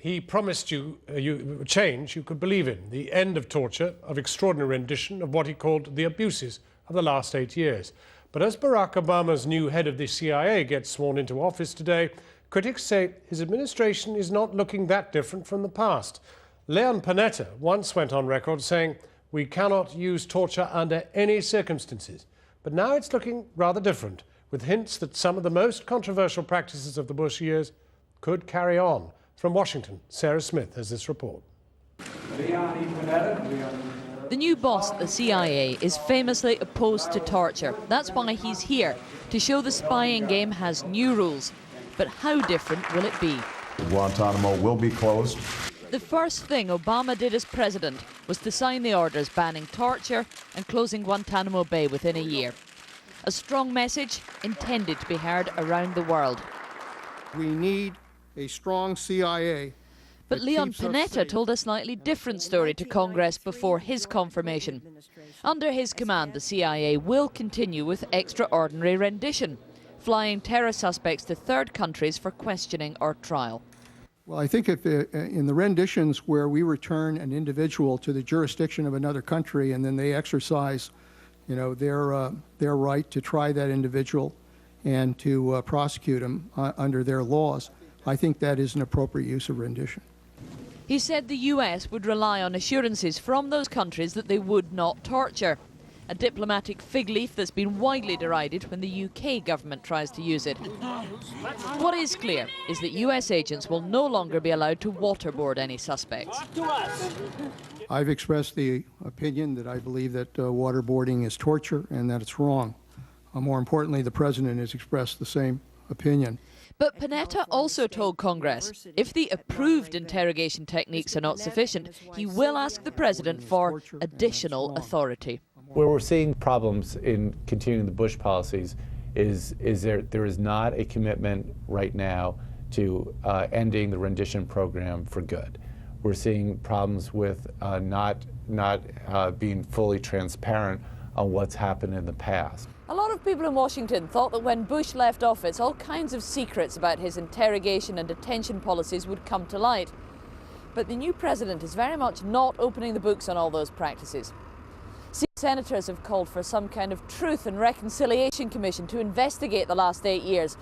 he promised you change you could believe in, the end of torture, of extraordinary rendition, of what he called the abuses of the last 8 years. But as Barack Obama's new head of the CIA gets sworn into office today, critics say his administration is not looking that different from the past. Leon Panetta once went on record saying, "We cannot use torture under any circumstances." But now it's looking rather different, with hints that some of the most controversial practices of the Bush years could carry on. From Washington, Sarah Smith has this report. The new boss at the CIA is famously opposed to torture. That's why he's here, to show the spying game has new rules. But how different will it be? Guantanamo will be closed. The first thing Obama did as president was to sign the orders banning torture and closing Guantanamo Bay within a year. A strong message intended to be heard around the world. We need a strong CIA. But Leon Panetta told a slightly different story to Congress before his confirmation. Under his command, the CIA will continue with extraordinary rendition, flying terror suspects to third countries for questioning or trial. Well, I think if in the renditions where we return an individual to the jurisdiction of another country and then they exercise, their right to try that individual and to prosecute him under their laws, I think that is an appropriate use of rendition. He said the US would rely on assurances from those countries that they would not torture. A diplomatic fig leaf that's been widely derided when the UK government tries to use it. What is clear is that US agents will no longer be allowed to waterboard any suspects. I've expressed the opinion that I believe that waterboarding is torture and that it's wrong. More importantly, the President has expressed the same opinion. But Panetta also told Congress if the approved interrogation techniques are not sufficient, he will ask the President for additional authority. Where we're seeing problems in continuing the Bush policies is there is not a commitment right now to ending the rendition program for good. We're seeing problems with not being fully transparent on what's happened in the past. A lot of people in Washington thought that when Bush left office, all kinds of secrets about his interrogation and detention policies would come to light. But the new president is very much not opening the books on all those practices. Senators have called for some kind of Truth and Reconciliation Commission to investigate the last 8 years,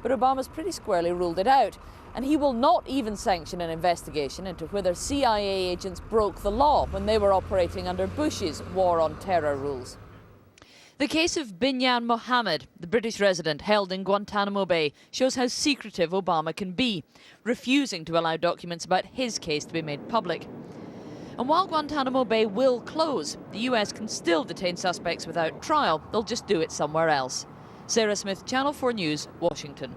but Obama's pretty squarely ruled it out. And he will not even sanction an investigation into whether CIA agents broke the law when they were operating under Bush's war on terror rules. The case of Binyan Mohammed, the British resident held in Guantanamo Bay, shows how secretive Obama can be, refusing to allow documents about his case to be made public. And while Guantanamo Bay will close, the US can still detain suspects without trial. They'll just do it somewhere else. Sarah Smith, Channel 4 News, Washington.